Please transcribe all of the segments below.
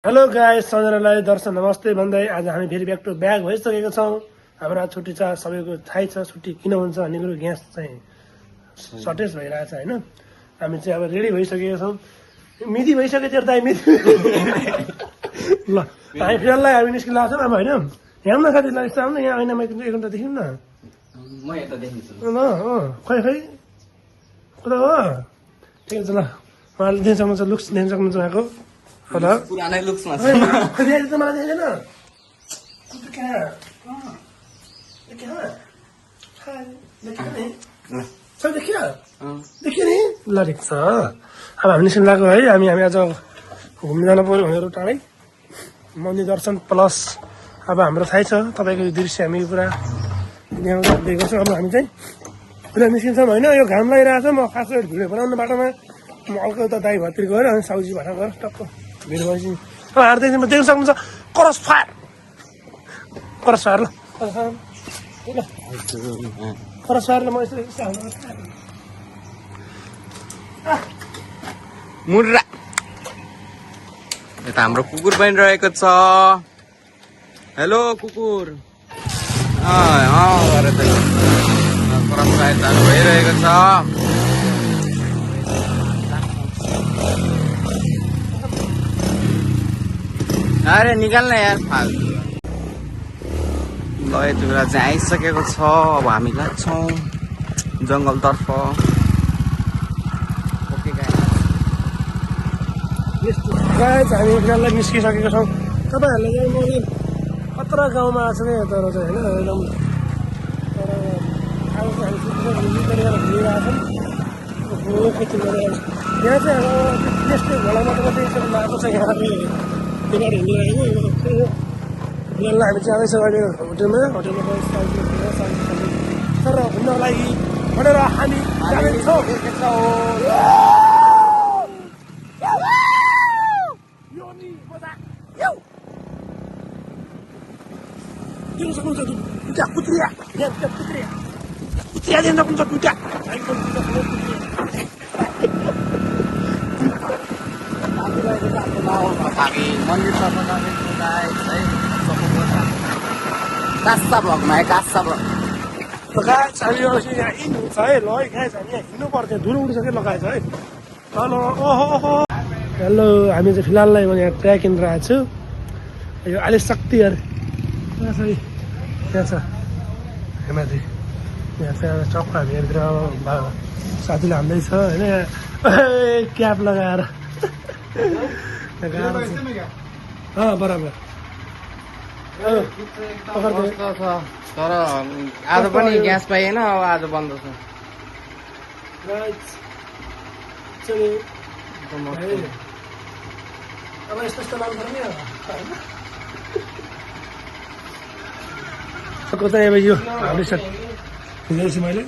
Hello guys, सबैजनालाई दर्शन नमस्ते भन्दै आज हामी फेरि ब्याक टु ब्याक भइसकेका छौँ। हाम्रो आज छुट्टी छ, सबैको थाहै छ छुट्टी किन हुन्छ भन्ने कुरो। ग्यास चाहिँ सर्टेज भइरहेछ होइन। हामी चाहिँ अब रेडी भइसकेका छौँ, मिति भइसक्यो त्यो दाइ मिति। ल हामी फिलहाललाई हामी निस्किरहेको छौँ अब होइन। हेर्नु न साथीलाई यस्तो आउनु यहाँ ऐनामा एक घन्टा देखौँ न। ल खै खै कता हो? ठिकै छ ल, उहाँले दिन सक्नुहुन्छ, लुक्स दिन सक्नुहुन्छ उहाँको। पुरानै लुक्समा छ। देखियो नि ल ठिक छ। अब हामी निस्किनु लागेको है। हामी आज घुम्न जानु पऱ्यो भनेर टाढै मन्दिर दर्शन प्लस अब हाम्रो थाहै छ तपाईँको यो दृश्य हामी पुरा देखेको छौँ। अब हामी चाहिँ पुरा निस्किन्छौँ होइन। यो घाम लागिरहेको छ, म खास गरी भिडियो बनाउनु बाटोमा म हल्का उता दाई भतिर गएर अनि साउजी भाटा गएर टक्क भिडियो भएपछि अब हार्दैछौँ देख्न सक्नुहुन्छ। क्रस फायर ल क्रस फायर ल म यसो मुर्रा यता हाम्रो कुकुर पनि रहेको छ। हेलो कुकुर। क्रस फायर चालु भइरहेको छ। अरे निकाल्न यार फाल्तु। ल यति बेला चाहिँ आइसकेको छ। अब हामी लाग्छौँ जङ्गलतर्फ। गाइस हामी फिलहाल निस्किसकेका छौँ। तपाईँहरूलाई चाहिँ म कत्रो गाउँमा आएको छु क्या तर चाहिँ होइन एकदम तर अब चाहिँ हामी घुमिरहेको छौँ। खेती गरिरहेको छ यहाँ चाहिँ अब त्यस्तै घोडामा चाहिँ यसरी लगाएको छ। यहाँ बिगाड हिँडिरहेको फिलहाल हामी जाँदैछौँ अहिले होटेलमा तर घुम्नको लागि भनेर हामी जाँदैछौँ। दिन सक्नुहुन्छ दुईटा कुत्रिया दिन सक्नुहुन्छ दुईटा। हामी मन्दिरतर्फ जाँदैछौँ गाइस है। कास्सा भ्लगमा है, कास्सा भ्लग। गाइस हामी यहाँ इन हुन्छ है। ल है गाइस हामी यहाँ हिँड्नु पर्थ्यो, धुलो उठिसक्यो लगाएछ है। हेलो ओहो हेलो, हामी चाहिँ फिलहाललाई म यहाँ ट्र्याक किनेर आएको छु। यो अहिले शक्ति अरे यहाँ छ हेमाथि। यहाँ चाहिँ चक्क हामी यहाँतिर साथीले हान्दैछ होइन। क्याप लगाएर बराबर तर आज पनि ग्यास पाइएन। अब आज बन्द छ। अब यस्तो यस्तो लानु पर्ने चाहिँ अब यो हाम्रो सेट हिँड्दैछु मैले।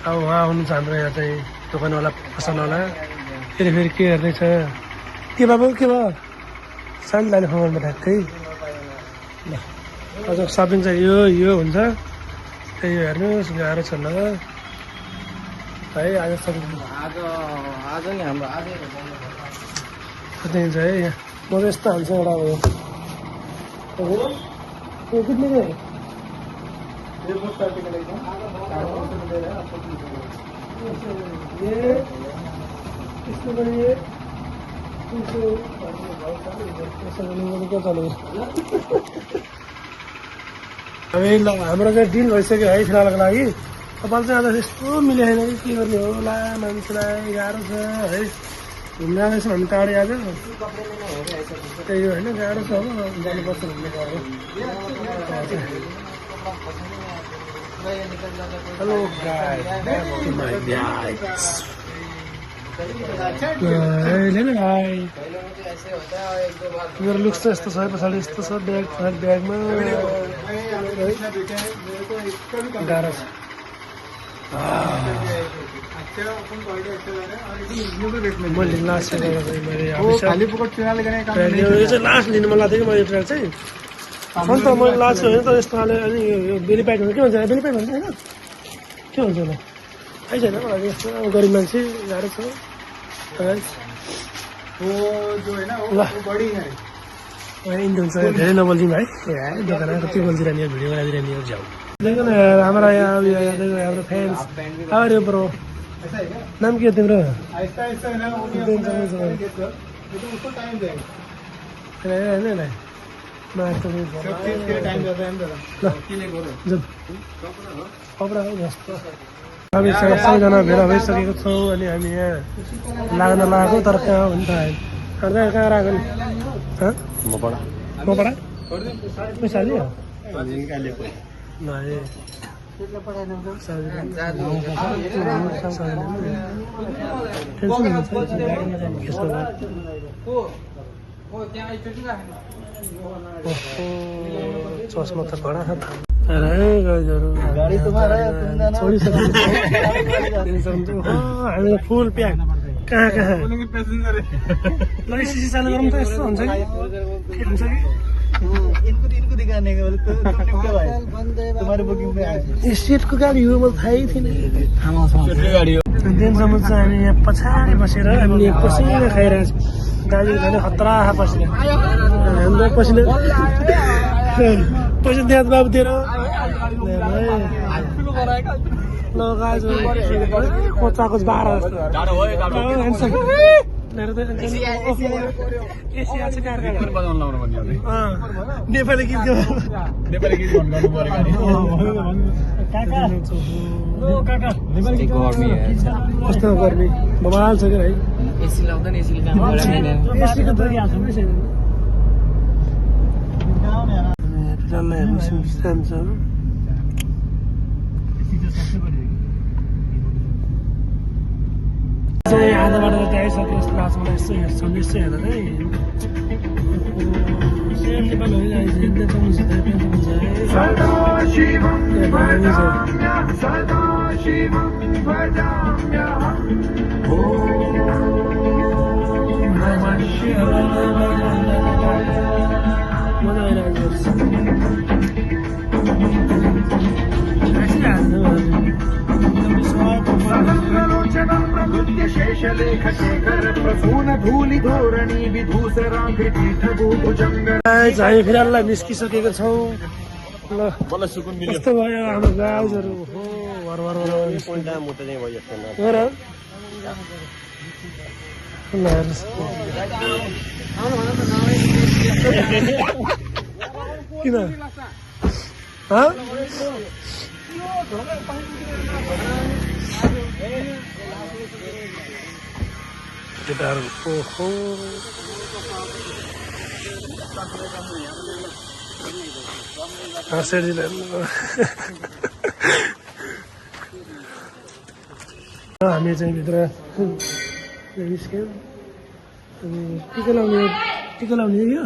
अब उहाँ आउनुहुन्छ हाम्रो यहाँ चाहिँ दोकानवाला पसलवाला। फेरि के हेर्दैछ के बाबु के भयो? शान्ति लाने फोनमा ठ्याक्कै ल। अझ सपिङ चाहिँ यो हुन्छ त्यही यो हेर्नुहोस् गाह्रो छ ल है। आज सपिङ आज नि हाम्रो त्यही छ है। यहाँ म त यस्तो हाल्छु एउटा उयो कितने का है? ये इसको बढ़िए क्या चलेगा? अभी हाम्रो चाहिँ डिल भइसक्यो है फिलहालको लागि। कपाल चाहिँ आज यस्तो मिलेन कि के गर्ने होला, मान्छेलाई गाह्रो छ है। घुम्न जाँदैछौँ हामी टाढै आज। त्यही हो होइन, गाह्रो छ। अब जानुपर्छ घुम्ने गएको। हेलो मेरो लुक्स चाहिँ यस्तो छ, पछाडि यस्तो छ ब्यागमा गाह्रो छ। मैले लास्ट लास्ट लिनु मन लाग्थ्यो कि मैले ट्र्याक चाहिँ अन्त मैले लास्ट होइन त यस्तो खाले। अनि यो बेली प्याक हुन्छ के भन्छ? बेली प्याक भन्छ होइन, के भन्छ होला थाहै छैन मलाई। यस्तो अब गरिब मान्छे गाह्रो छ। वो जो है ना वो ल। वो बड़ी है इन्डियन छ धेरै नबोलिदिउँ है दोकानमा कति बोलिदिरहने भिडियो बनाइदिरहने जाऊ देखो न यार हमारा यहाँ अभी देखो हाम्रो fans how are you bro ऐसा है क्या नाम के हो तिम्रो ऐसा ऐसा है ना वो नहीं दिन अपना समझ करेंगे सर लेकिन उसको टाइम देगा होइन सब चीज के लिए टाइम जाता है ना ल जाउँ कपडा हो जस्तो हामी सबैजना भेला भइसकेको छौँ अनि हामी यहाँ लाग्न लागेको तर कहाँ हो नि त अर्दा कहाँ राख्यो नि मपडा पैसा लियो चस्मा त कडा छ गाड़ी तुम्हारा है तुमने ना हामीलाई फुल प्याक कहाँ कहाँ ल सिसी चालु गरौँ त यस्तो हुन्छ कि हुन्छ कि इनको दिखाने का बोले तो तुम कब आए तुम्हारी बुकिंग पे आए यो सेटको गाडी हो मलाई थाहै थिएन दिनसम्म चाहिँ हामी यहाँ पछाडि बसेर हामीले पसिना खाइरहेको छौँ दाजु भने खतरा पसिना हाम्रो पसिना पैसा दिएर बाबु दिएर ल गाज कोचाको 12 जस्तो नेपाली गीत कस्तो गर्मी बवाल छ क्या है एसी लाउँदैन एसीले काम गरेन एसीको त याद छैन फिलहाल बिस्ताम छ आधा बाटो त आइसक्यो जस्तो लाग्छ मलाई यसो हेर्छौँ यसो हेर्दा चाहिँ नेपाल मजा हामी फिलहाल निस्किसकेको छौँ ल कस्तो भयो हाम्रो गाउजहरू किन केटाहरू ओहो हामी चाहिँ भित्र निस्क्यौँ अनि टिका लाउने यो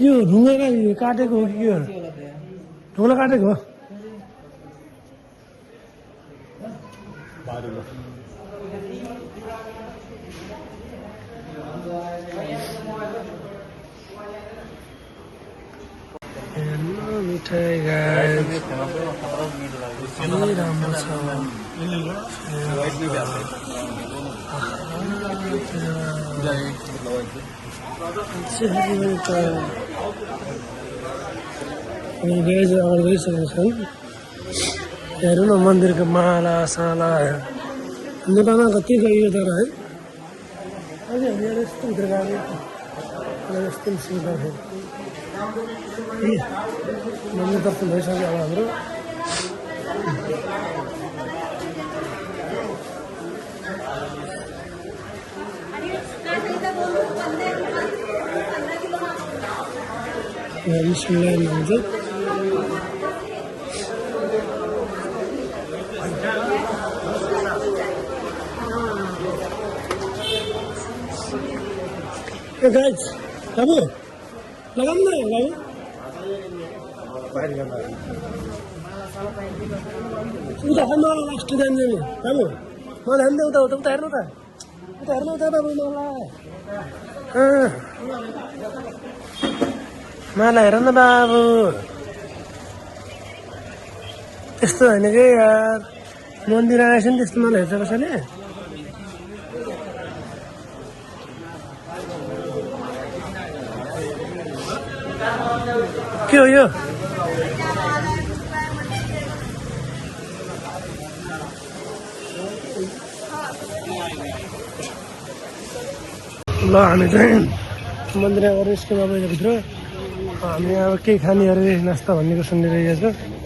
यो ढुङ्गा काटेको हो कि के हो ढुङ्गा काटेको हो मिठाई राम्रो छ अगाडि गइसकेको छन् हेर्नु न मन्दिरको माला साला नेपालमा कति गइयो तर है अझै हामी यस्तो भित्र गएको यस्तो निस्किँदाखेरि मन्दिर दर्शन भइसक्यो अब हाम्रो बिस्मिल्लाह भन्छ गाइज बाबु लगाउँ न बाबु उता मलाई लास्ट टाइम जाने बाबु मलाई हान्दै उता उता हेर्नु त उता हेर्नु उता बाबु मलाई हेर न बाबु त्यस्तो होइन कि यार मन्दिर आएछ नि त्यस्तो मलाई हेर्छ कसैले के हो यो ल हामी चाहिँ मन्दिर गएर स्कुलमा गएर भित्र हामी अब केही खाने अरे नास्ता भन्नेको सुनिरहेको छ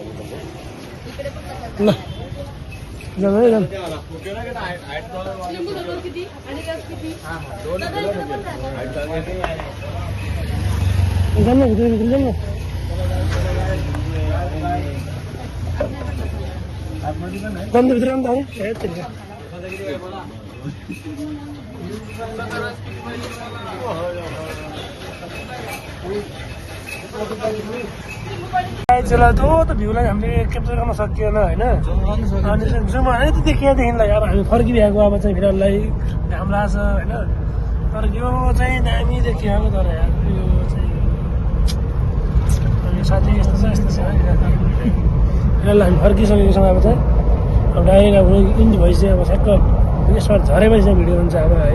ल जानु है जानु जानु भित्र भित्र जानु जानु भित्र जानु त ए त्यही चला त भ्यूलाई हामीले क्याप्चर गर्न सकिएन होइन अनि जुम है त देखिएदेखिलाई अब हामी फर्किरहेको अब चाहिँ भिडलाई घाम लाग्छ होइन तर यो चाहिँ दामी देखिएको तर यार यो चाहिँ साथी यस्तो छ भिडलाई हामी फर्किसकेको छौँ अब चाहिँ अब डाइरेक्ट अब इन्डी भइसक्यो अब ठ्याक्क यसमा झरेपछि चाहिँ भिडियो हुन्छ अब है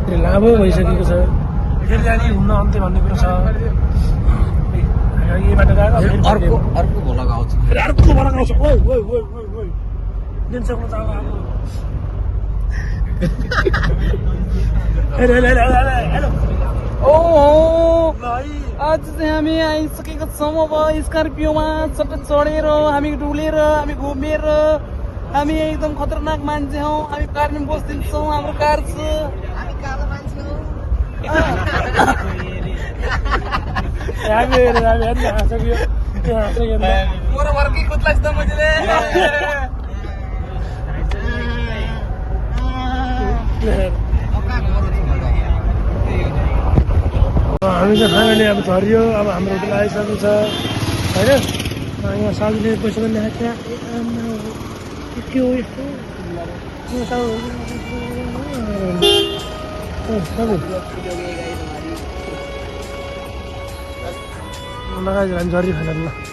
फेरि लामो भइसकेको छ फेरि जाने घुम्न अन्त्य भन्ने कुरो छ यही बाटो गएको अर्को भोला आउँछ फेरि अर्को भएर आउँछ ओइ ओइ ओइ ओइ ओइ दिन सक्नु त अब हेलो ओ आज चाहिँ हामी आइसकेको छौँ अब स्कर्पियोमा सट्ट चढेर हामी डुलेर हामी घुमेर हामी एकदम खतरनाक मान्छे हौ हामी कारमा बसिदिन्छौँ हाम्रो कार छ हामी कालो मान्छे हौ हामी हाँसक्यो मोर वर्की कुद्लास् त मैले हामी चाहिँ फ्यामिली अब झरियो अब हाम्रो होटल आइसकेको छ होइन यहाँ साथीले पैसा पनि देखाएको के हो यस्तो लगाइदियो हामी झरी खाना ल